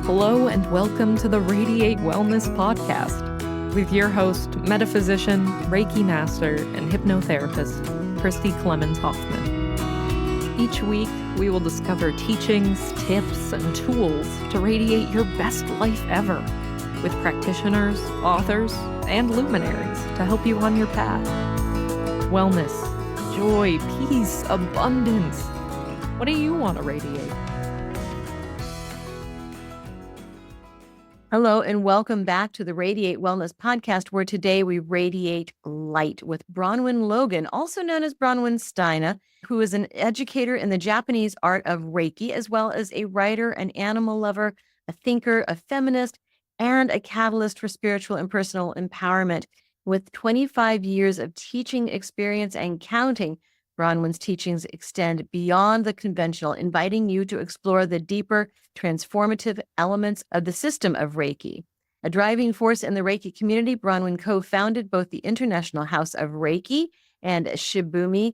Hello and welcome to the Radiate Wellness podcast with your host, metaphysician, Reiki master, and hypnotherapist, Christy Clemens Hoffman. Each week, we will discover teachings, tips, and tools to radiate your best life ever with practitioners, authors, and luminaries to help you on your path. Wellness, joy, peace, abundance. What do you want to radiate? Hello, and welcome back to the Radiate Wellness podcast, where today we radiate light with Bronwen Logan, also known as Bronwen Stiene, who is an educator in the Japanese Art of Reiki, as well as a writer, an animal lover, a thinker, a feminist, and a catalyst for spiritual and personal empowerment. With 25 years of teaching experience and counting, Bronwen's teachings extend beyond the conventional, inviting you to explore the deeper, transformative elements of the system of Reiki. A driving force in the Reiki community, Bronwen co-founded both the International House of Reiki and Shibumi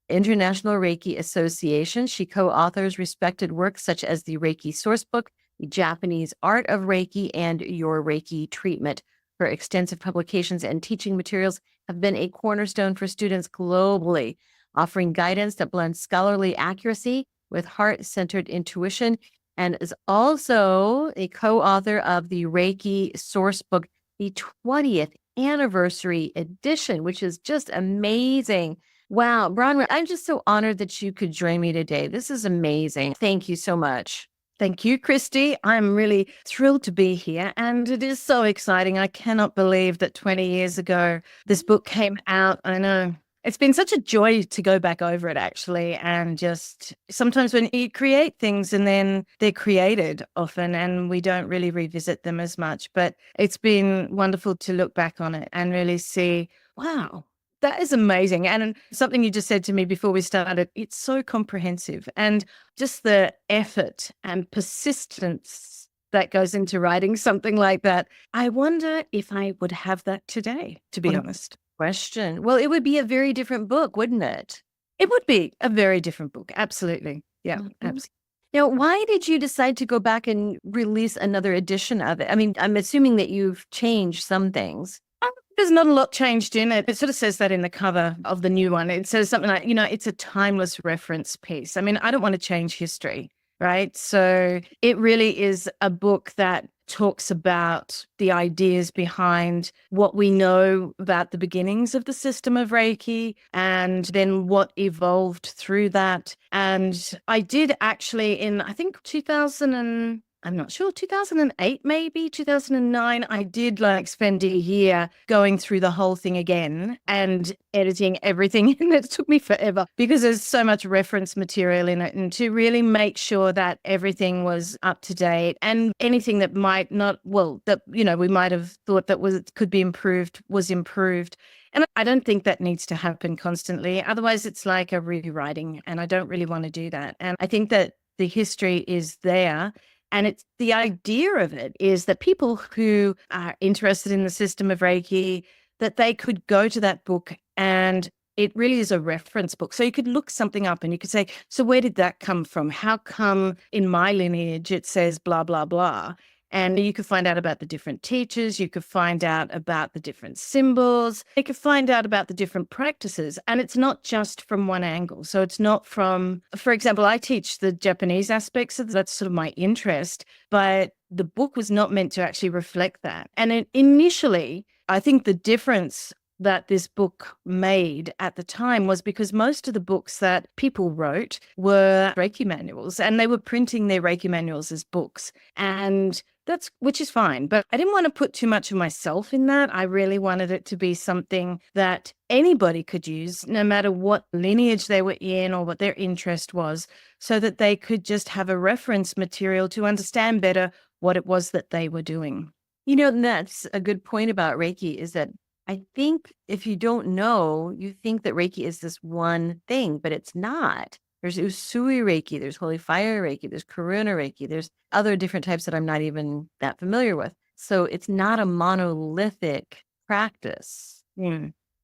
International Reiki Association. She co-authors respected works such as the Reiki Sourcebook, the Japanese Art of Reiki, and Your Reiki Treatment. Her extensive publications and teaching materials have been a cornerstone for students globally, offering guidance that blends scholarly accuracy with heart-centered intuition, and is also a co-author of the Reiki Sourcebook, the 20th anniversary edition, which is just amazing. Wow, Bronwen, I'm just so honored that you could join me today. This is amazing. Thank you so much. Thank you, Christy. I'm really thrilled to be here, and it is so exciting. I cannot believe that 20 years ago this book came out. I know. It's been such a joy to go back over it, actually, and just sometimes when you create things and then they're created often and we don't really revisit them as much, but it's been wonderful to look back on it and really see, wow, that is amazing. And something you just said to me before we started, it's so comprehensive, and just the effort and persistence that goes into writing something like that. I wonder if I would have that today, to be honest. Question. Well, it would be a very different book, wouldn't it? It would be a very different book. Absolutely. Yeah, absolutely. Now, why did you decide to go back and release another edition of it? I mean, I'm assuming that you've changed some things. There's not a lot changed in it. It sort of says that in the cover of the new one. It says something like, it's a timeless reference piece. I mean, I don't want to change history, right? So it really is a book that talks about the ideas behind what we know about the beginnings of the system of Reiki and then what evolved through that. And I did actually I think 2008, maybe 2009, I did spend a year going through the whole thing again and editing everything. And it took me forever because there's so much reference material in it, and to really make sure that everything was up to date and anything that might not, we might have thought that could be improved was improved. And I don't think that needs to happen constantly. Otherwise, it's like a rewriting, and I don't really want to do that. And I think that the history is there. And it's the idea of it is that people who are interested in the system of Reiki, that they could go to that book, and it really is a reference book. So you could look something up and you could say, so where did that come from? How come in my lineage it says blah, blah, blah? And you could find out about the different teachers. You could find out about the different symbols. You could find out about the different practices. And it's not just from one angle. So it's not from, for example, I teach the Japanese aspects of that's sort of my interest, but the book was not meant to actually reflect that. And initially, I think the difference that this book made at the time was because most of the books that people wrote were Reiki manuals, and they were printing their Reiki manuals as books. And which is fine, but I didn't want to put too much of myself in that. I really wanted it to be something that anybody could use, no matter what lineage they were in or what their interest was, so that they could just have a reference material to understand better what it was that they were doing. And that's a good point about Reiki, is that I think if you don't know, you think that Reiki is this one thing, but it's not. There's Usui Reiki, there's Holy Fire Reiki, there's Karuna Reiki, there's other different types that I'm not even that familiar with. So it's not a monolithic practice.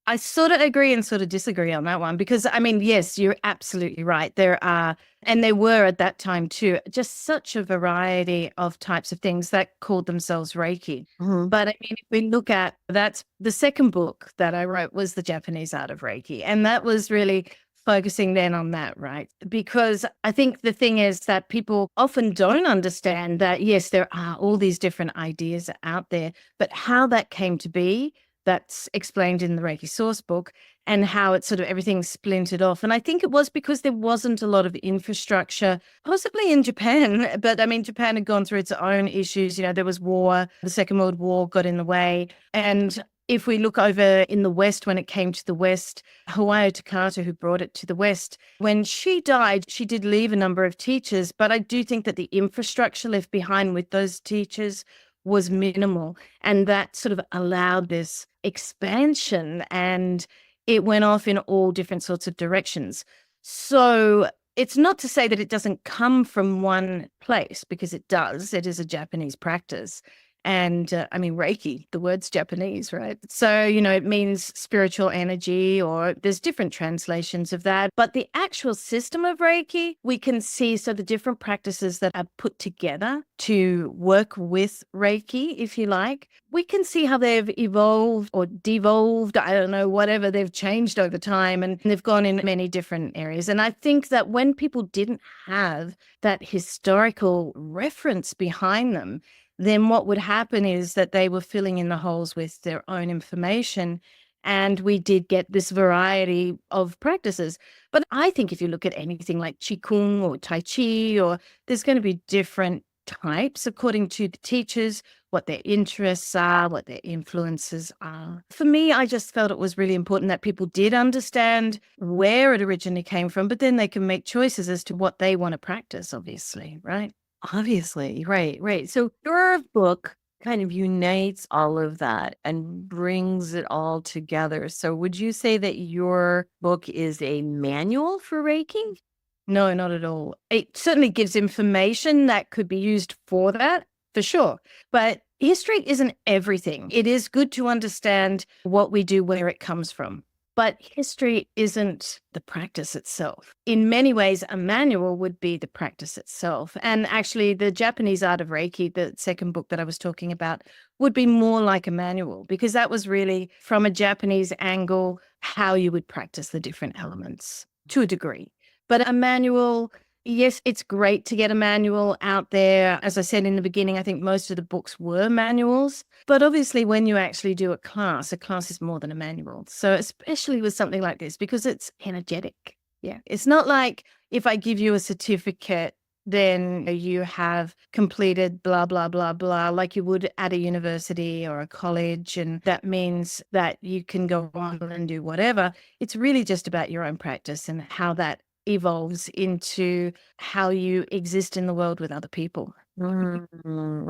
I sort of agree and sort of disagree on that one because, I mean, yes, you're absolutely right. There are, and there were at that time too, just such a variety of types of things that called themselves Reiki. Mhm. But I mean, if we look at that's the second book that I wrote was The Japanese Art of Reiki. And that was really focusing then on that, right? Because I think the thing is that people often don't understand that, yes, there are all these different ideas out there, but how that came to be, that's explained in the Reiki Sourcebook, and how it's sort of everything splintered off. And I think it was because there wasn't a lot of infrastructure, possibly in Japan, but I mean, Japan had gone through its own issues. You know, there was war, the Second World War got in the way. And if we look over in the West, when it came to the West, Hawaii Takata, who brought it to the West, when she died, she did leave a number of teachers, but I do think that the infrastructure left behind with those teachers was minimal. And that sort of allowed this expansion and it went off in all different sorts of directions. So it's not to say that it doesn't come from one place, because it does. It is a Japanese practice. And I mean, Reiki, the word's Japanese, right? So, you know, it means spiritual energy, or there's different translations of that. But the actual system of Reiki, we can see, so the different practices that are put together to work with Reiki, if you like, we can see how they've evolved or devolved. I don't know, whatever, they've changed over time and they've gone in many different areas. And I think that when people didn't have that historical reference behind them, then what would happen is that they were filling in the holes with their own information. And we did get this variety of practices. But I think if you look at anything like Qigong or Tai Chi, or there's going to be different types according to the teachers, what their interests are, what their influences are. For me, I just felt it was really important that people did understand where it originally came from, but then they can make choices as to what they want to practice, obviously, right? Obviously, right, right. So your book kind of unites all of that and brings it all together. So would you say that your book is a manual for Reiki? No, not at all. It certainly gives information that could be used for that, for sure. But history isn't everything. It is good to understand what we do, where it comes from. But history isn't the practice itself. In many ways, a manual would be the practice itself. And actually, the Japanese Art of Reiki, the second book that I was talking about, would be more like a manual, because that was really from a Japanese angle, how you would practice the different elements to a degree. But a manual, yes, it's great to get a manual out there. As I said in the beginning, I think most of the books were manuals. But obviously, when you actually do a class is more than a manual. So especially with something like this, because it's energetic. Yeah. It's not like if I give you a certificate, then you have completed blah, blah, blah, blah, like you would at a university or a college. And that means that you can go on and do whatever. It's really just about your own practice and how that evolves into how you exist in the world with other people. Oh,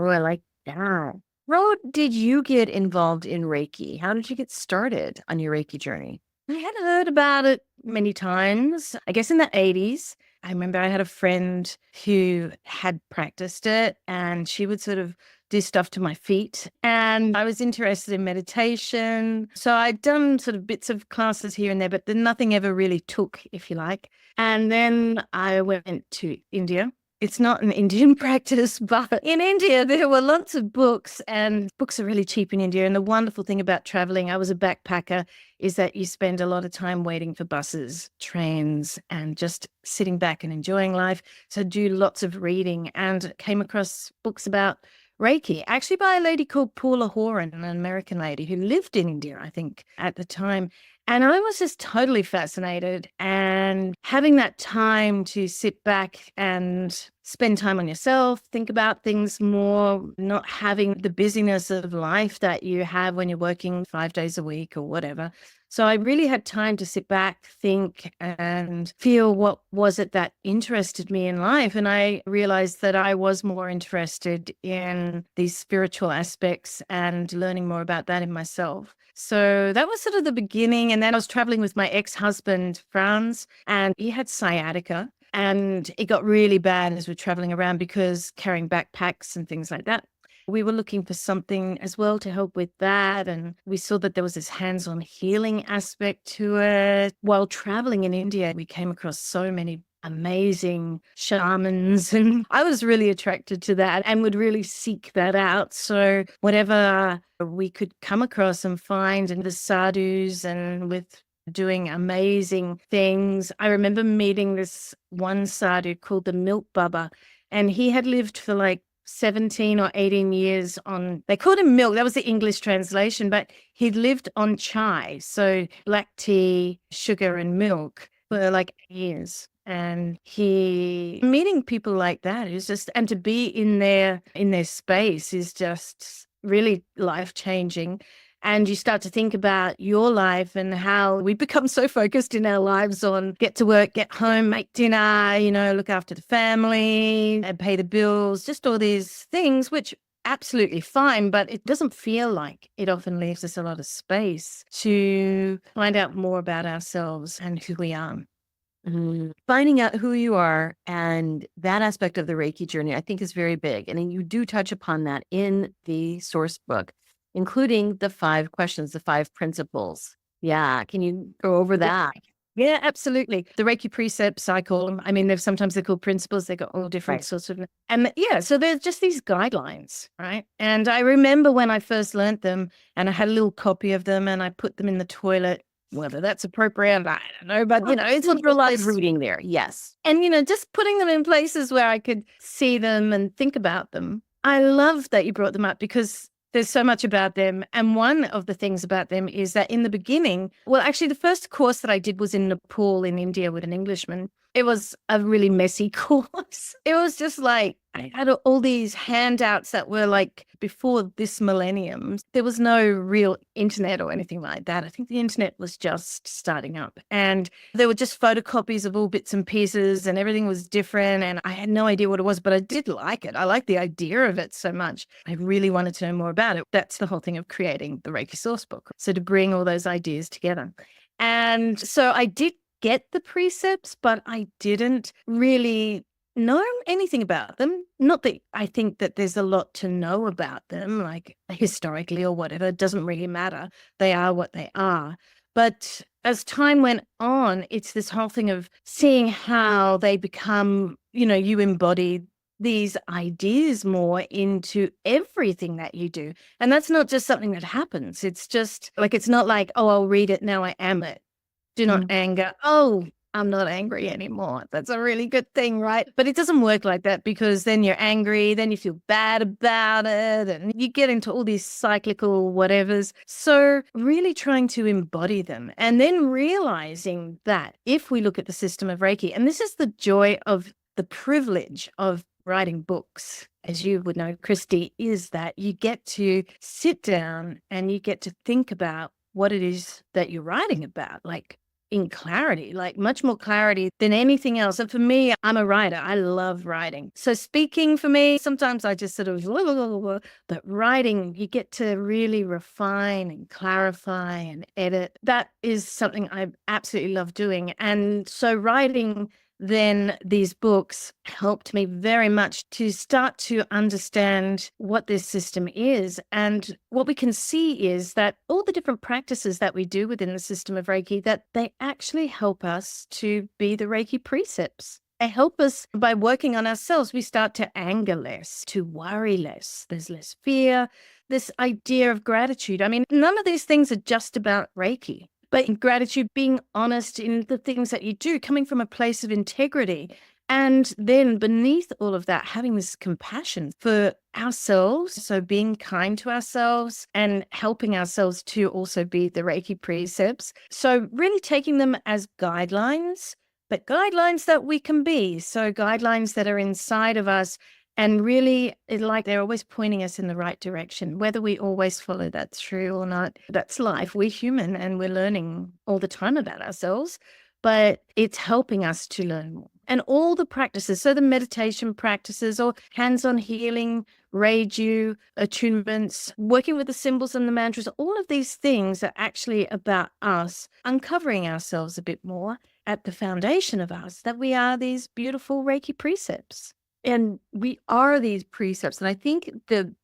I like that. How did you get involved in Reiki? How did you get started on your Reiki journey? I had heard about it many times, I guess in the 80s. I remember I had a friend who had practiced it, and she would sort of do stuff to my feet. And I was interested in meditation. So I'd done sort of bits of classes here and there, but then nothing ever really took, if you like. And then I went to India. It's not an Indian practice, but in India, there were lots of books, and books are really cheap in India. And the wonderful thing about traveling, I was a backpacker, is that you spend a lot of time waiting for buses, trains, and just sitting back and enjoying life. So I do lots of reading, and came across books about Reiki, actually by a lady called Paula Horan, an American lady who lived in India, I think, at the time. And I was just totally fascinated, and having that time to sit back and spend time on yourself, think about things more, not having the busyness of life that you have when you're working 5 days a week or whatever. So I really had time to sit back, think, and feel what was it that interested me in life. And I realized that I was more interested in these spiritual aspects and learning more about that in myself. So that was sort of the beginning. And then I was traveling with my ex-husband, Franz, and he had sciatica. And it got really bad as we're traveling around because carrying backpacks and things like that. we were looking for something as well to help with that. And we saw that there was this hands-on healing aspect to it. While traveling in India, we came across so many amazing shamans, and I was really attracted to that and would really seek that out. So whatever we could come across and find, and the sadhus and with doing amazing things. I remember meeting this one sadhu called the Milk Baba, and he had lived for like 17 or 18 years on, they called him milk, that was the English translation, but he'd lived on chai, so black tea, sugar and milk for like years. And meeting people like that is just, and to be in their space is just really life-changing. And you start to think about your life and how we become so focused in our lives on get to work, get home, make dinner, look after the family and pay the bills, just all these things, which absolutely fine, but it doesn't feel like it often leaves us a lot of space to find out more about ourselves and who we are. Finding out who you are and that aspect of the Reiki journey, I think, is very big. And you do touch upon that in the source book, including the 5 questions, the 5 principles. Yeah. Can you go over that? Yeah, absolutely. The Reiki precepts, I call them. I mean, sometimes they're called principles. They've got all different sorts of, and yeah, so they're just these guidelines, right? And I remember when I first learned them, and I had a little copy of them, and I put them in the toilet. Whether that's appropriate, I don't know, but it's a lot of reading there. Yes. And just putting them in places where I could see them and think about them. I love that you brought them up because there's so much about them. And one of the things about them is that in the beginning, well, actually, the first course that I did was in Nepal, in India, with an Englishman. It was a really messy course. It was just like, I had all these handouts that were like before this millennium. There was no real internet or anything like that. I think the internet was just starting up, and there were just photocopies of all bits and pieces, and everything was different. And I had no idea what it was, but I did like it. I liked the idea of it so much. I really wanted to know more about it. That's the whole thing of creating the Reiki Sourcebook. So to bring all those ideas together. And so I did get the precepts, but I didn't really know anything about them. Not that I think that there's a lot to know about them, like historically or whatever. It doesn't really matter. They are what they are. But as time went on, it's this whole thing of seeing how they become, you embody these ideas more into everything that you do. And that's not just something that happens. It's just like, it's not like, oh, I'll read it, now I am it. Do not anger. Oh, I'm not angry anymore. That's a really good thing, right? But it doesn't work like that, because then you're angry, then you feel bad about it, and you get into all these cyclical whatevers. So really trying to embody them, and then realizing that if we look at the system of Reiki, and this is the joy of the privilege of writing books, as you would know, Christy, is that you get to sit down and you get to think about what it is that you're writing about, like in clarity, like much more clarity than anything else. And for me, I'm a writer. I love writing. So speaking for me, sometimes I just sort of, but writing, you get to really refine and clarify and edit. That is something I absolutely love doing. And so writing then these books helped me very much to start to understand what this system is. And what we can see is that all the different practices that we do within the system of Reiki, that they actually help us to be the Reiki precepts. They help us by working on ourselves. We start to anger less, to worry less. There's less fear, this idea of gratitude. I mean, none of these things are just about Reiki. But gratitude, being honest in the things that you do, coming from a place of integrity. And then beneath all of that, having this compassion for ourselves. So being kind to ourselves and helping ourselves to also be the Reiki precepts. So really taking them as guidelines, but guidelines that we can be. So guidelines that are inside of us. And really, like they're always pointing us in the right direction, whether we always follow that through or not. That's life. We're human and we're learning all the time about ourselves, but it's helping us to learn more. And all the practices, so the meditation practices or hands-on healing, Reiju, attunements, working with the symbols and the mantras, all of these things are actually about us uncovering ourselves a bit more at the foundation of us, that we are these beautiful Reiki precepts. And we are these precepts. And I think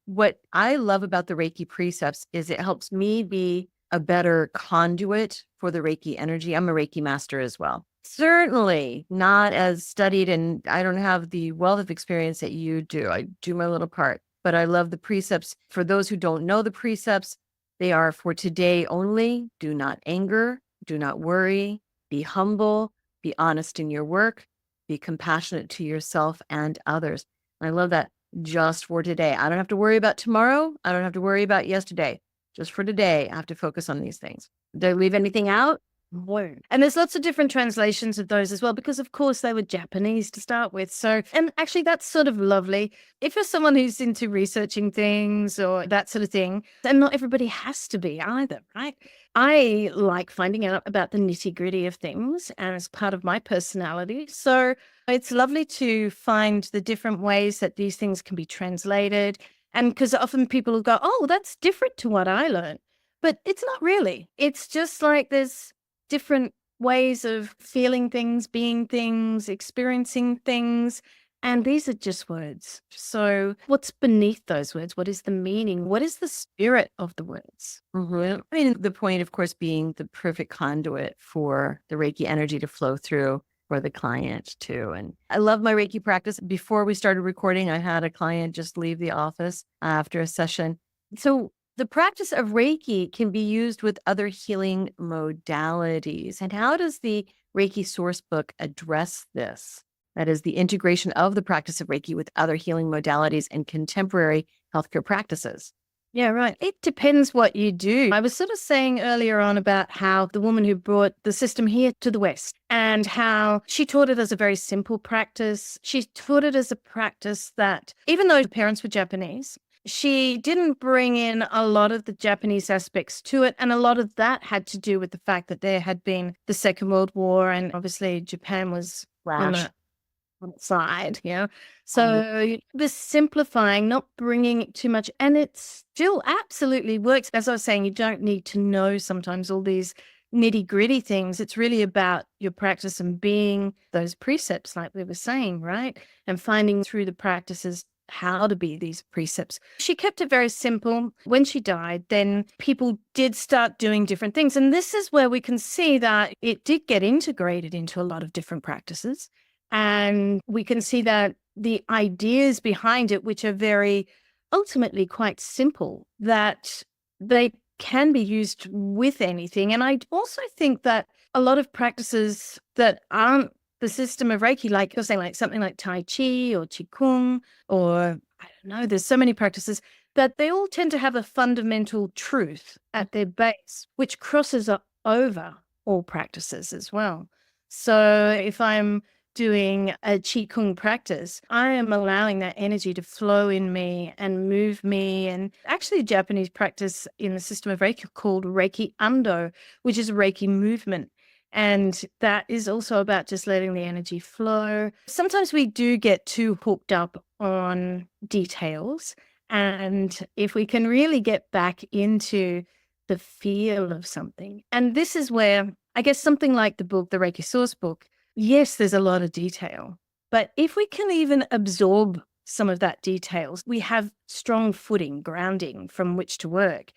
what I love about the Reiki precepts is it helps me be a better conduit for the Reiki energy. I'm a Reiki master as well. Certainly not as studied, and I don't have the wealth of experience that you do. I do my little part, but I love the precepts. For those who don't know the precepts, they are for today only. Do not anger, do not worry, be humble, be honest in your work, be compassionate to yourself and others. And I love that, just for today. I don't have to worry about tomorrow. I don't have to worry about yesterday. Just for today, I have to focus on these things. Did I leave anything out? No. And there's lots of different translations of those as well, because of course they were Japanese to start with. So, and actually that's sort of lovely. If you're someone who's into researching things or that sort of thing, and not everybody has to be either, right? I like finding out about the nitty-gritty of things, and it's part of my personality. So it's lovely to find the different ways that these things can be translated. And because often people will go, oh, that's different to what I learned. But it's not really. It's just like there's different ways of feeling things, being things, experiencing things. And these are just words. So what's beneath those words? What is the meaning? What is the spirit of the words? I mean, the point, of course, being the perfect conduit for the Reiki energy to flow through for the client too. And I love my Reiki practice. Before we started recording, I had a client just leave the office after a session. So the practice of Reiki can be used with other healing modalities. And how does the Reiki Sourcebook address this? That is the integration of the practice of Reiki with other healing modalities and contemporary healthcare practices. Yeah, right. It depends what you do. I was sort of saying earlier on about how the woman who brought the system here to the West and how she taught it as a very simple practice. She taught it as a practice that, even though the parents were Japanese, she didn't bring in a lot of the Japanese aspects to it. And a lot of that had to do with the fact that there had been the Second World War, and obviously Japan was on the side, So the simplifying, not bringing it too much, and it still absolutely works. As I was saying, you don't need to know sometimes all these nitty-gritty things. It's really about your practice and being those precepts, like we were saying, right? And finding through the practices how to be these precepts. She kept it very simple. When she died, then people did start doing different things. And this is where we can see that it did get integrated into a lot of different practices. And we can see that the ideas behind it, which are very ultimately quite simple, that they can be used with anything. And I also think that a lot of practices that aren't the system of Reiki, like you're saying, like something like Tai Chi or Qigong, or I don't know, there's so many practices that they all tend to have a fundamental truth at their base, which crosses over all practices as well. So if I'm doing a Qigong practice, I am allowing that energy to flow in me and move me. And actually a Japanese practice in the system of Reiki called Reiki Ando, which is Reiki movement. And that is also about just letting the energy flow. Sometimes we do get too hooked up on details. And if we can really get back into the feel of something, and this is where I guess something like the book, the Reiki Sourcebook, yes, there's a lot of detail, but if we can even absorb some of that details, we have strong footing, grounding from which to work.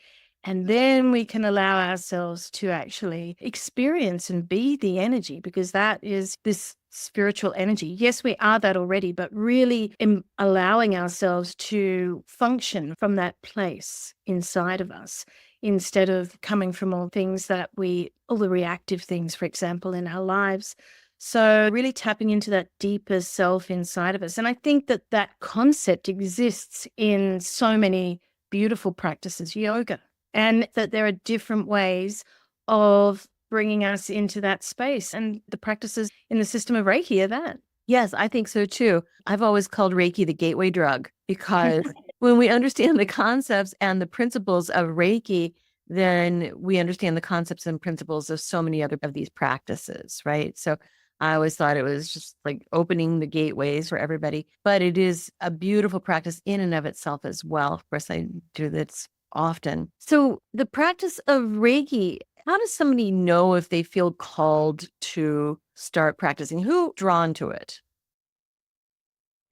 And then we can allow ourselves to actually experience and be the energy, because that is this spiritual energy. Yes, we are that already, but really allowing ourselves to function from that place inside of us, instead of coming from all the reactive things, for example, in our lives. So really tapping into that deeper self inside of us. And I think that that concept exists in so many beautiful practices, yoga, and that there are different ways of bringing us into that space. And the practices in the system of Reiki are that. Yes, I think so too. I've always called Reiki the gateway drug, because when we understand the concepts and the principles of Reiki, then we understand the concepts and principles of so many other of these practices, right? So I always thought it was just like opening the gateways for everybody, but it is a beautiful practice in and of itself as well. Of course, I do this often. So the practice of Reiki, how does somebody know if they feel called to start practicing? Who drawn to it?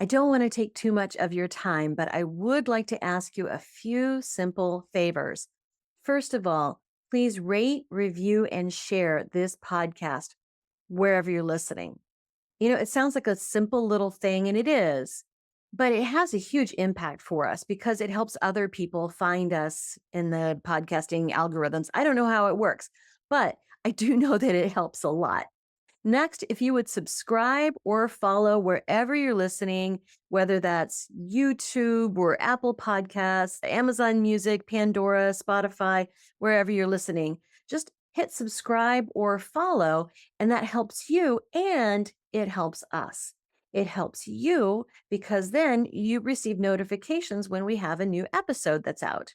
I don't want to take too much of your time, but I would like to ask you a few simple favors. First of all, please rate, review, and share this podcast wherever you're listening. It sounds like a simple little thing, and it is, but it has a huge impact for us because it helps other people find us in the podcasting algorithms. I don't know how it works, but I do know that it helps a lot. Next, if you would subscribe or follow wherever you're listening, whether that's YouTube or Apple Podcasts, Amazon Music, Pandora, Spotify, wherever you're listening, just hit subscribe or follow, and that helps you and it helps us. It helps you because then you receive notifications when we have a new episode that's out.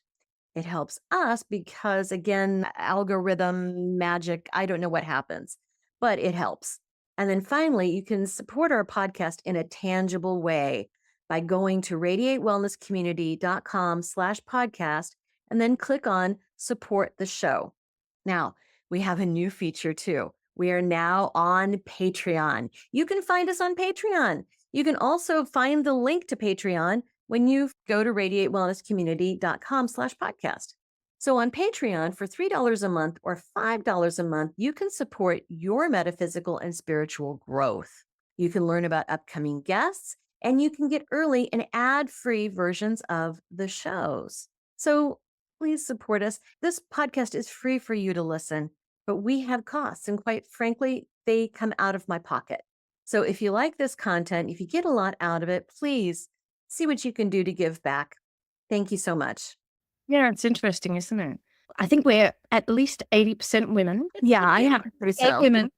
It helps us because, again, algorithm magic, I don't know what happens, but it helps. And then finally, you can support our podcast in a tangible way by going to radiatewellnesscommunity.com/podcast and then click on support the show. Now, we have a new feature too. We are now on Patreon. You can find us on Patreon. You can also find the link to Patreon when you go to radiatewellnesscommunity.com/podcast. So on Patreon for $3 a month or $5 a month, you can support your metaphysical and spiritual growth. You can learn about upcoming guests and you can get early and ad-free versions of the shows. So please support us. This podcast is free for you to listen, but we have costs, and quite frankly, they come out of my pocket. So if you like this content, if you get a lot out of it, please see what you can do to give back. Thank you so much. Yeah, it's interesting, isn't it? I think we're at least 80% women. Yeah, I have to say so. Women.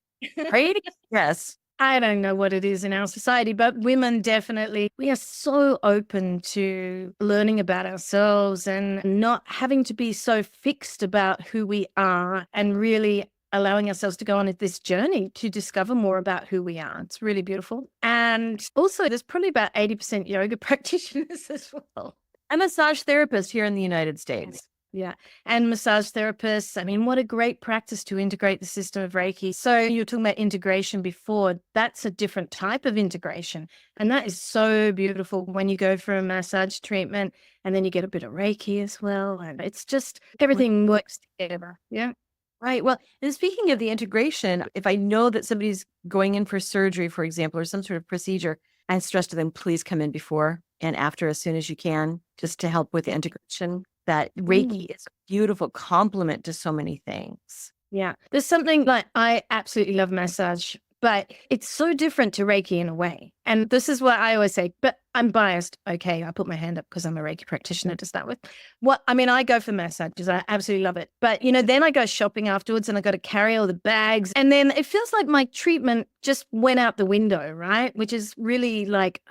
Right? Yes. I don't know what it is in our society, but women definitely, we are so open to learning about ourselves and not having to be so fixed about who we are and really allowing ourselves to go on this journey to discover more about who we are. It's really beautiful. And also, there's probably about 80% yoga practitioners as well. I'm a massage therapist here in the United States. Yeah. And massage therapists. I mean, what a great practice to integrate the system of Reiki. So you were talking about integration before. That's a different type of integration. And that is so beautiful when you go for a massage treatment and then you get a bit of Reiki as well. And it's just everything works together. Yeah. Right. Well, and speaking of the integration, if I know that somebody's going in for surgery, for example, or some sort of procedure, I stress to them, please come in before and after as soon as you can, just to help with the integration. That Reiki is a beautiful complement to so many things. Yeah. There's something like, I absolutely love massage, but it's so different to Reiki in a way. And this is what I always say, but I'm biased. Okay, I put my hand up because I'm a Reiki practitioner to start with. I go for massages. I absolutely love it. But, then I go shopping afterwards and I got to carry all the bags. And then it feels like my treatment just went out the window, right? Which is really like,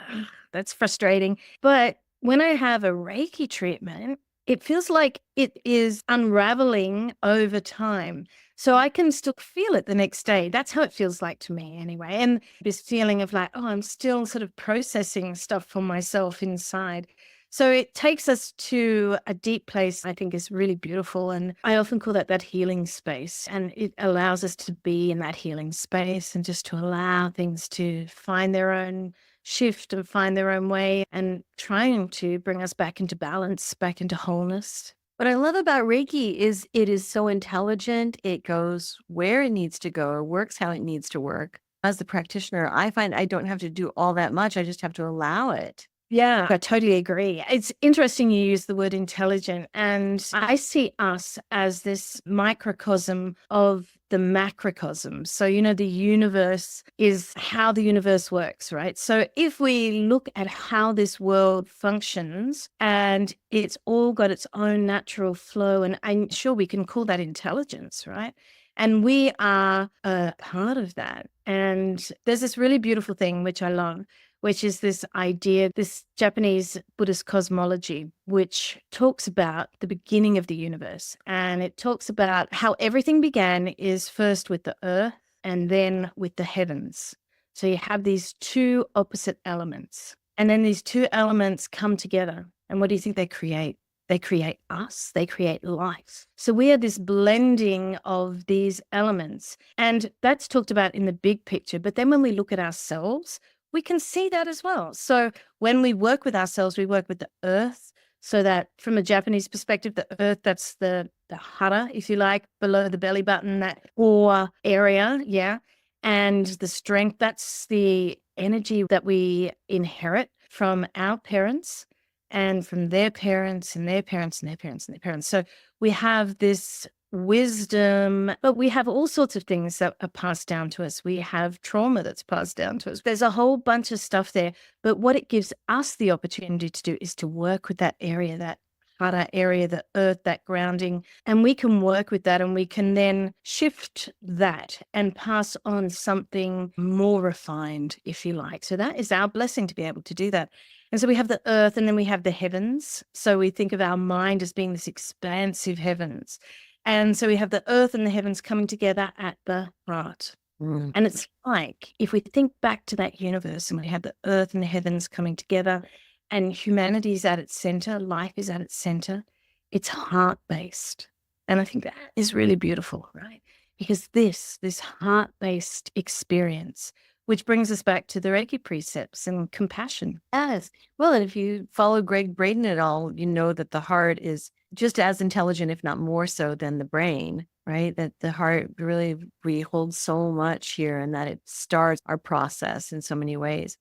that's frustrating. But when I have a Reiki treatment, it feels like it is unraveling over time. So I can still feel it the next day. That's how it feels like to me anyway. And this feeling of like, I'm still sort of processing stuff for myself inside. So it takes us to a deep place, I think is really beautiful. And I often call that healing space. And it allows us to be in that healing space and just to allow things to find their own shift and find their own way and trying to bring us back into balance, back into wholeness. What I love about Reiki is it is so intelligent. It goes where it needs to go or works how it needs to work. As the practitioner, I find I don't have to do all that much. I just have to allow it. Yeah, I totally agree. It's interesting you use the word intelligent, and I see us as this microcosm of the macrocosm. So, the universe is how the universe works, right? So if we look at how this world functions and it's all got its own natural flow, and I'm sure we can call that intelligence, right? And we are a part of that. And there's this really beautiful thing, which I love, which is this idea, this Japanese Buddhist cosmology, which talks about the beginning of the universe. And it talks about how everything began is first with the earth and then with the heavens. So you have these two opposite elements. And then these two elements come together. And what do you think they create? They create us, they create life. So we are this blending of these elements. And that's talked about in the big picture. But then when we look at ourselves, we can see that as well. So when we work with ourselves, we work with the earth. So that from a Japanese perspective, the earth, that's the hara, if you like, below the belly button, that core area. Yeah. And the strength, that's the energy that we inherit from our parents and from their parents and their parents and their parents and their parents. So we have this wisdom, but we have all sorts of things that are passed down to us. We have trauma that's passed down to us. There's a whole bunch of stuff there. But what it gives us the opportunity to do is to work with that area, that hara area, the earth, that grounding. And we can work with that, and we can then shift that and pass on something more refined, if you like. So that is our blessing to be able to do that. And so we have the earth, and then we have the heavens. So we think of our mind as being this expansive heavens. And so we have the earth and the heavens coming together at the heart. Mm. And it's like, if we think back to that universe, and we have the earth and the heavens coming together, and humanity is at its center, life is at its center, it's heart-based. And I think that is really beautiful, right? Because this heart-based experience, which brings us back to the Reiki precepts and compassion. Yes. Well, and if you follow Greg Braden at all, you know that the heart is just as intelligent, if not more so, than the brain, right? That the heart really, we hold so much here, and that it starts our process in so many ways.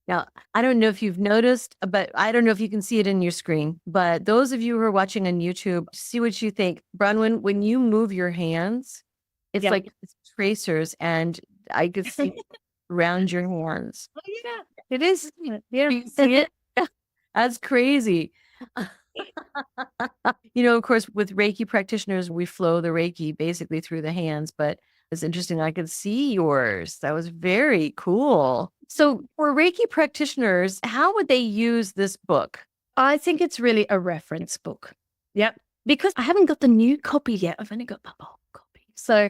Now, I don't know if you've noticed, but I don't know if you can see it in your screen, but those of you who are watching on YouTube, see what you think. Bronwen, when you move your hands, it's Yeah. like it's tracers, and I could see around your hands. Oh, yeah, it is. Yeah. You see it? That's crazy. Of course, with Reiki practitioners, we flow the Reiki basically through the hands, but it's interesting. I could see yours. That was very cool. So for Reiki practitioners, how would they use this book? I think it's really a reference book. Yep. Because I haven't got the new copy yet. I've only got the old copy. So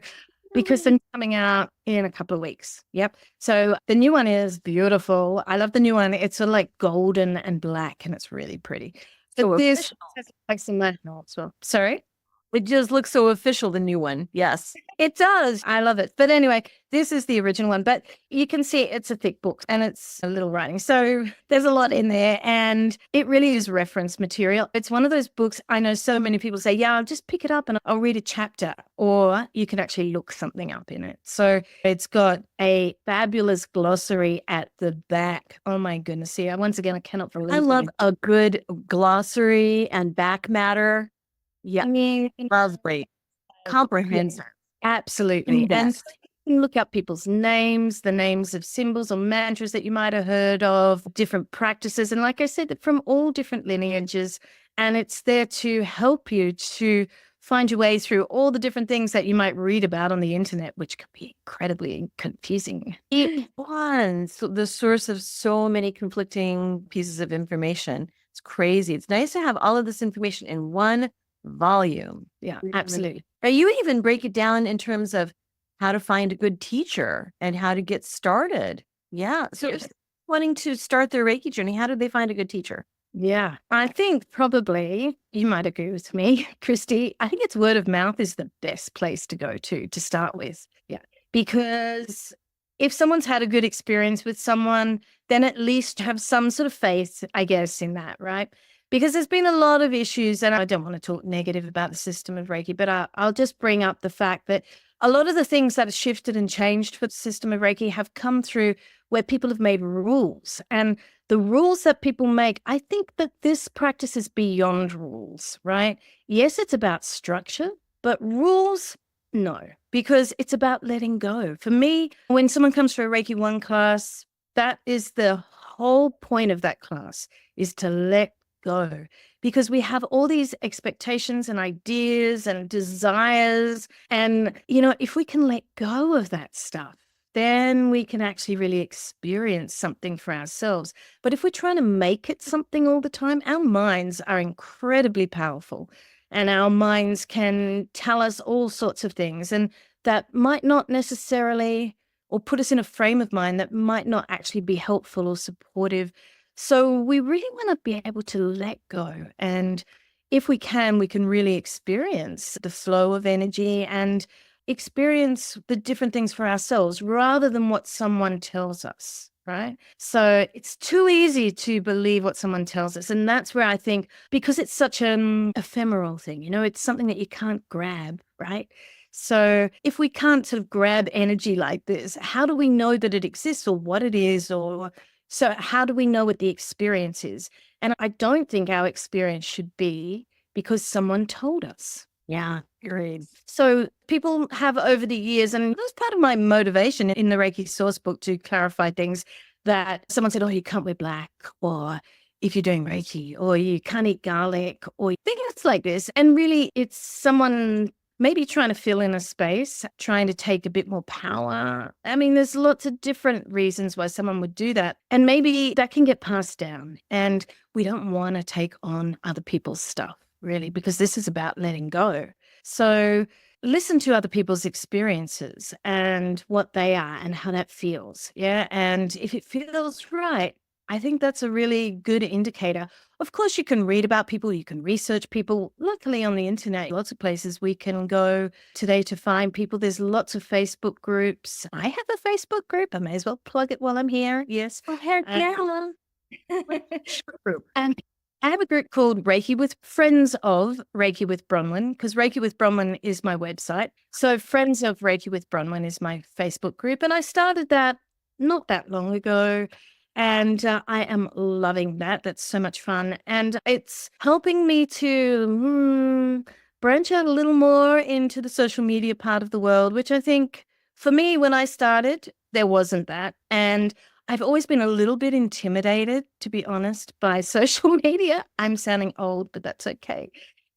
because they're coming out in a couple of weeks. Yep. So the new one is beautiful. I love the new one. It's sort of like golden and black, and it's really pretty. So But this official. has like some manual as well. Sorry? It just looks so official, the new one. Yes. It does. I love it. But anyway, this is the original one. But you can see it's a thick book, and it's a little writing. So there's a lot in there, and it really is reference material. It's one of those books. I know so many people say, yeah, I'll just pick it up and I'll read a chapter, or you can actually look something up in it. So it's got a fabulous glossary at the back. Oh my goodness. See, once again, I cannot believe I love a good glossary and back matter. Yeah. I mean, Love great. Comprehensive. absolutely. In-depth. And you can look up people's names, the names of symbols or mantras that you might have heard of, different practices. And like I said, from all different lineages. And it's there to help you to find your way through all the different things that you might read about on the internet, which can be incredibly confusing. It was the source of so many conflicting pieces of information. It's crazy. It's nice to have all of this information in one volume. Yeah, absolutely. Now, you even break it down in terms of how to find a good teacher and how to get started. Yeah. So if wanting to start their Reiki journey, how do they find a good teacher? Yeah, I think probably you might agree with me, Christy. I think it's word of mouth is the best place to go to start with. Yeah, because if someone's had a good experience with someone, then at least have some sort of faith, I guess, in that, right? Because there's been a lot of issues, and I don't want to talk negative about the system of Reiki, but I'll just bring up the fact that a lot of the things that have shifted and changed for the system of Reiki have come through where people have made rules. And the rules that people make, I think that this practice is beyond rules, right? Yes, it's about structure, but rules, no, because it's about letting go. For me, when someone comes for a Reiki 1 class, that is the whole point of that class, is to let go, because we have all these expectations and ideas and desires. And, if we can let go of that stuff, then we can actually really experience something for ourselves. But if we're trying to make it something all the time, our minds are incredibly powerful, and our minds can tell us all sorts of things, and that might not necessarily, or put us in a frame of mind that might not actually be helpful or supportive. So we really want to be able to let go. And if we can really experience the flow of energy and experience the different things for ourselves rather than what someone tells us. right? So it's too easy to believe what someone tells us. And that's where I think, because it's such an ephemeral thing, it's something that you can't grab, right? So if we can't sort of grab energy like this, how do we know that it exists or what it is? Or so how do we know what the experience is? And I don't think our experience should be because someone told us. Yeah, agreed. So people have over the years, and that's part of my motivation in the Reiki Sourcebook to clarify things, that someone said, oh, you can't wear black, or if you're doing Reiki, or you can't eat garlic, or things like this. And really, it's someone maybe trying to fill in a space, trying to take a bit more power. I mean, there's lots of different reasons why someone would do that. And maybe that can get passed down. And we don't want to take on other people's stuff, really, because this is about letting go. So listen to other people's experiences and what they are and how that feels. Yeah. And if it feels right, I think that's a really good indicator. Of course, you can read about people, you can research people. Luckily, on the internet, lots of places we can go today to find people. There's lots of Facebook groups. I have a Facebook group. I may as well plug it while I'm here. Yes. Oh, heck yeah. And I have a group called Reiki with Friends of Reiki with Bronwen, because Reiki with Bronwen is my website. So Friends of Reiki with Bronwen is my Facebook group. And I started that not that long ago. And I am loving that. That's so much fun. And it's helping me to branch out a little more into the social media part of the world, which I think for me, when I started, there wasn't that. And I've always been a little bit intimidated, to be honest, by social media. I'm sounding old, but that's okay.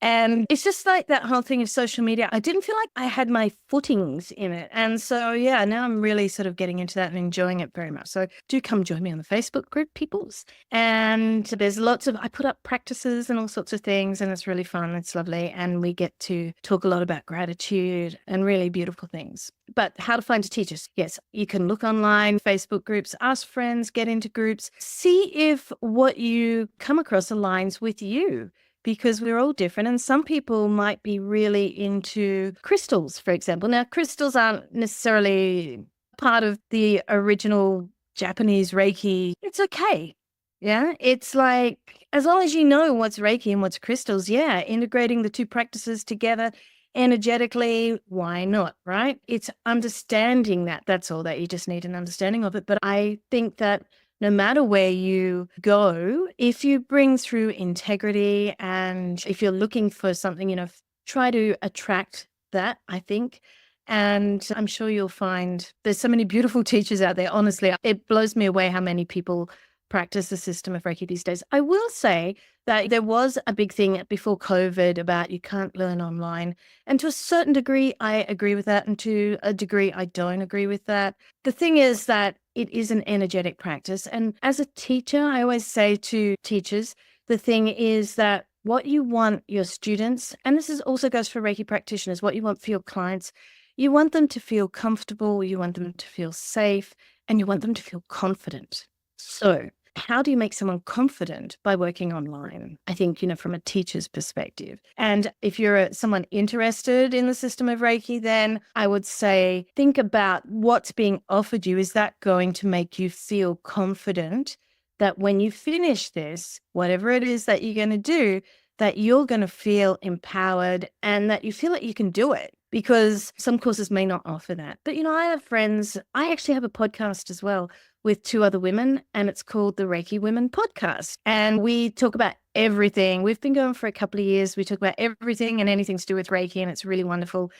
And it's just like that whole thing of social media. I didn't feel like I had my footings in it. And so, yeah, now I'm really sort of getting into that and enjoying it very much. So do come join me on the Facebook group, peoples. And there's I put up practices and all sorts of things, and it's really fun. It's lovely. And we get to talk a lot about gratitude and really beautiful things. But how to find teachers? Yes, you can look online, Facebook groups, ask friends, get into groups, see if what you come across aligns with you, because we're all different. And some people might be really into crystals, for example. Now, crystals aren't necessarily part of the original Japanese Reiki. It's okay. Yeah, it's like, as long as you know what's Reiki and what's crystals, yeah, integrating the two practices together energetically, why not, right? It's understanding that. That's all, that you just need an understanding of it. But I think that no matter where you go, if you bring through integrity and if you're looking for something, try to attract that, I think. And I'm sure you'll find there's so many beautiful teachers out there. Honestly, it blows me away how many people practice the system of Reiki these days. I will say that there was a big thing before COVID about you can't learn online. And to a certain degree, I agree with that. And to a degree, I don't agree with that. The thing is that it is an energetic practice. And as a teacher, I always say to teachers, the thing is that what you want your students, and this also goes for Reiki practitioners, what you want for your clients, you want them to feel comfortable, you want them to feel safe, and you want them to feel confident. So how do you make someone confident? By working online, I think, from a teacher's perspective. And if you're someone interested in the system of Reiki, then I would say, think about what's being offered you. Is that going to make you feel confident that when you finish this, whatever it is that you're going to do, that you're going to feel empowered and that you feel like you can do it? Because some courses may not offer that. But, I have friends, I actually have a podcast as well with two other women, and it's called the Reiki Women Podcast. And we talk about everything. We've been going for a couple of years. We talk about everything and anything to do with Reiki, and it's really wonderful.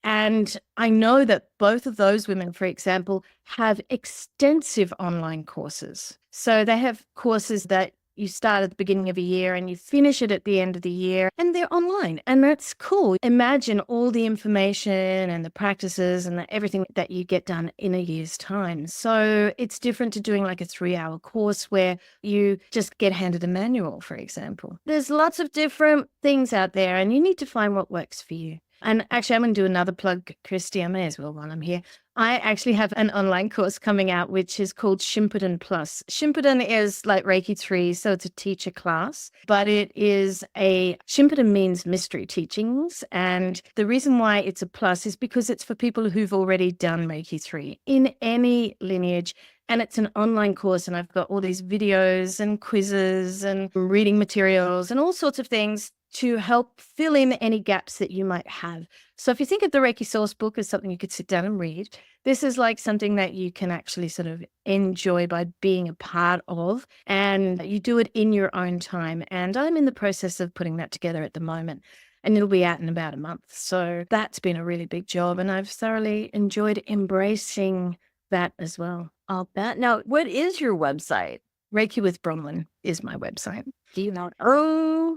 And I know that both of those women, for example, have extensive online courses. So they have courses that you start at the beginning of a year and you finish it at the end of the year, and they're online. And that's cool. Imagine all the information and the practices and everything that you get done in a year's time. So it's different to doing like a 3-hour course where you just get handed a manual, for example. There's lots of different things out there, and you need to find what works for you. And actually, I'm going to do another plug, Christy. I may as well while I'm here. I actually have an online course coming out, which is called Shimpuden Plus. Shimpuden is like Reiki 3, so it's a teacher class, but Shimpuden means mystery teachings. And the reason why it's a plus is because it's for people who've already done Reiki 3 in any lineage. And it's an online course, and I've got all these videos and quizzes and reading materials and all sorts of things to help fill in any gaps that you might have. So if you think of the Reiki Sourcebook as something you could sit down and read, this is like something that you can actually sort of enjoy by being a part of, and you do it in your own time. And I'm in the process of putting that together at the moment, and it'll be out in about a month. So that's been a really big job, and I've thoroughly enjoyed embracing that as well. I'll bet. Now, what is your website? Reiki with Bronwen is my website. Bronwen.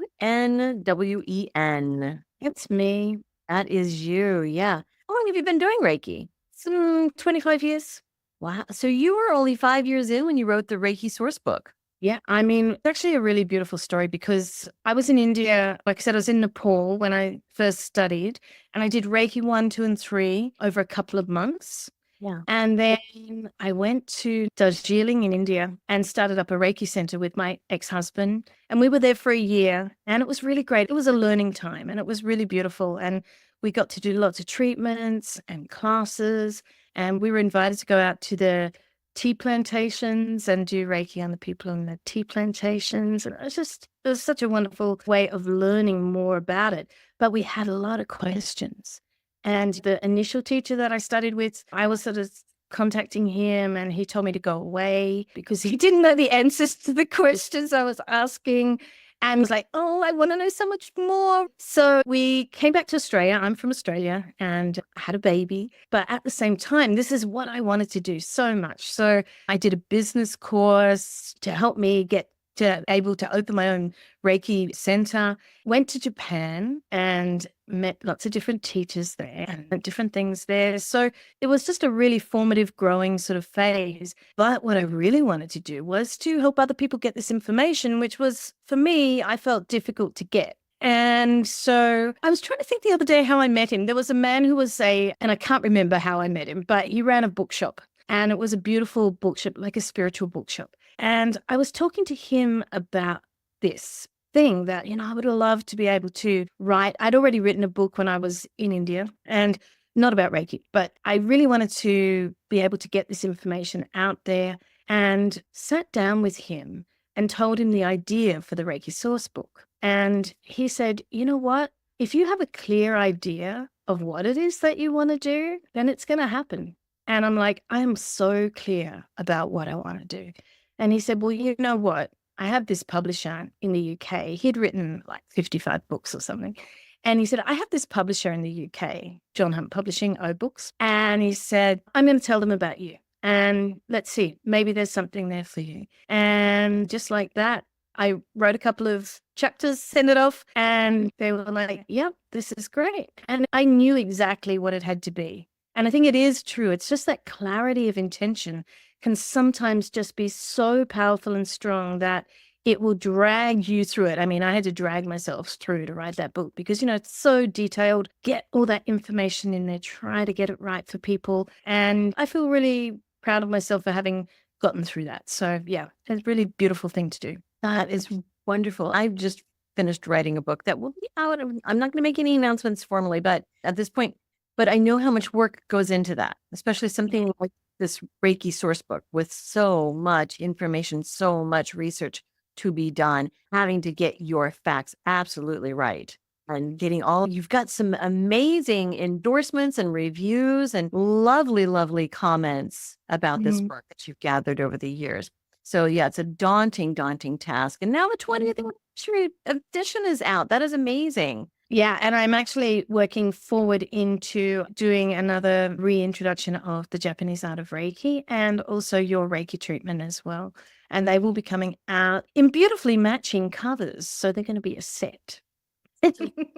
It's me. That is you. Yeah. How long have you been doing Reiki? Some 25 years. Wow. So you were only 5 years in when you wrote the Reiki Sourcebook. Yeah, I mean, it's actually a really beautiful story because I was in India. Like I said, I was in Nepal when I first studied, and I did Reiki 1, 2, and 3 over a couple of months. Yeah. And then I went to Darjeeling in India and started up a Reiki center with my ex-husband. And we were there for a year, and it was really great. It was a learning time, and it was really beautiful. And we got to do lots of treatments and classes, and we were invited to go out to the tea plantations and do Reiki on the people in the tea plantations. And it was such a wonderful way of learning more about it. But we had a lot of questions. And the initial teacher that I studied with, I was sort of contacting him, and he told me to go away because he didn't know the answers to the questions I was asking. And was like, oh, I want to know so much more. So we came back to Australia. I'm from Australia, and I had a baby. But at the same time, this is what I wanted to do so much. So I did a business course to help me get to able to open my own Reiki center. Went to Japan and met lots of different teachers there and different things there. So it was just a really formative, growing sort of phase. But what I really wanted to do was to help other people get this information, which was, for me, I felt difficult to get. And so I was trying to think the other day how I met him. There was a man who was and I can't remember how I met him, but he ran a bookshop, and it was a beautiful bookshop, like a spiritual bookshop. And I was talking to him about this thing that, I would have loved to be able to write. I'd already written a book when I was in India, and not about Reiki, but I really wanted to be able to get this information out there, and sat down with him and told him the idea for the Reiki Sourcebook. And he said, you know what? If you have a clear idea of what it is that you want to do, then it's going to happen. And I'm like, I am so clear about what I want to do. And he said, well, you know what? I have this publisher in the UK. He'd written like 55 books or something. And he said, I have this publisher in the UK, John Hunt Publishing, O Books. And he said, I'm going to tell them about you. And let's see, maybe there's something there for you. And just like that, I wrote a couple of chapters, sent it off, and they were like, yep, this is great. And I knew exactly what it had to be. And I think it is true. It's just that clarity of intention can sometimes just be so powerful and strong that it will drag you through it. I mean, I had to drag myself through to write that book because, it's so detailed. Get all that information in there, try to get it right for people. And I feel really proud of myself for having gotten through that. So yeah, it's a really beautiful thing to do. That is wonderful. I've just finished writing a book that will be out. I'm not going to make any announcements formally, but at this point, but I know how much work goes into that, especially something like this Reiki Sourcebook with so much information, so much research to be done, having to get your facts absolutely right and getting you've got some amazing endorsements and reviews and lovely, lovely comments about this work that you've gathered over the years. So yeah, it's a daunting, daunting task. And now the 20th anniversary edition is out. That is amazing. Yeah, and I'm actually working forward into doing another reintroduction of the Japanese Art of Reiki and also Your Reiki Treatment as well. And they will be coming out in beautifully matching covers. So they're going to be a set.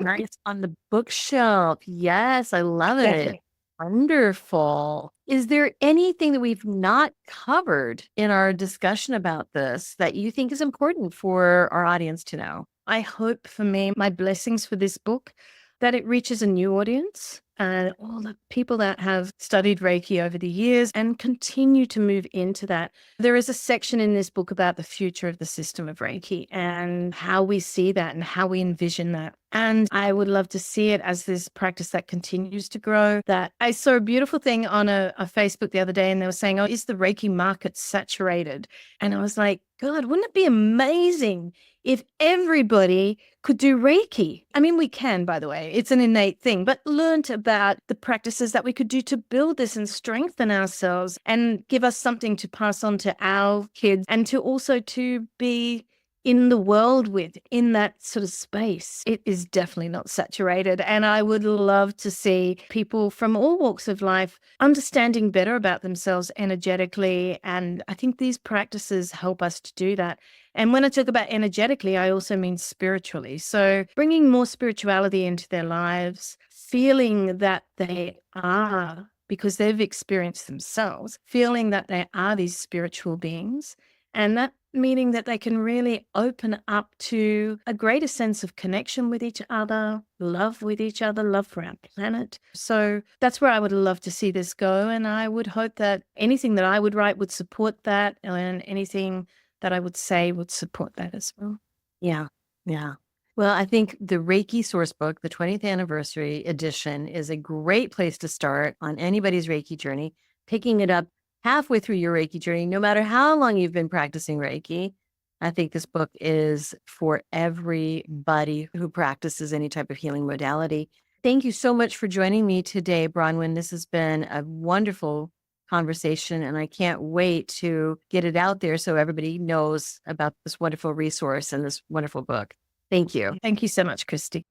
Nice on the bookshelf. Yes, I love it. Definitely. Wonderful. Is there anything that we've not covered in our discussion about this that you think is important for our audience to know? I hope, for me, my blessings for this book, that it reaches a new audience, and all the people that have studied Reiki over the years and continue to move into that. There is a section in this book about the future of the system of Reiki and how we see that and how we envision that. And I would love to see it as this practice that continues to grow. That I saw a beautiful thing on a Facebook the other day, and they were saying, oh, is the Reiki market saturated? And I was like, God, wouldn't it be amazing if everybody could do Reiki? I mean, we can, by the way, it's an innate thing, but learned about the practices that we could do to build this and strengthen ourselves and give us something to pass on to our kids and to also to be in the world with, in that sort of space. It is definitely not saturated. And I would love to see people from all walks of life understanding better about themselves energetically. And I think these practices help us to do that. And when I talk about energetically, I also mean spiritually. So bringing more spirituality into their lives, feeling that they are, because they've experienced themselves, feeling that they are these spiritual beings. And that meaning that they can really open up to a greater sense of connection with each other, love with each other, love for our planet. So that's where I would love to see this go. And I would hope that anything that I would write would support that, and anything that I would say would support that as well. Yeah. Yeah. Well, I think the Reiki Sourcebook, the 20th anniversary edition, is a great place to start on anybody's Reiki journey, picking it up halfway through your Reiki journey, no matter how long you've been practicing Reiki. I think this book is for everybody who practices any type of healing modality. Thank you so much for joining me today, Bronwen. This has been a wonderful conversation, and I can't wait to get it out there so everybody knows about this wonderful resource and this wonderful book. Thank you. Thank you so much, Christy.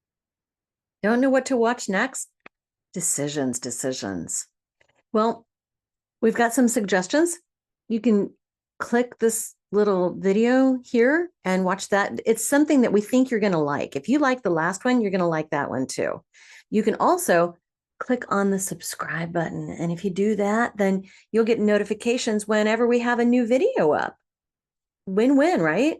Don't know what to watch next? Decisions. Well, we've got some suggestions. You can click this little video here and watch that. It's something that we think you're going to like. If you like the last one, you're going to like that one too. You can also click on the subscribe button. And if you do that, then you'll get notifications whenever we have a new video up. Win-win, right?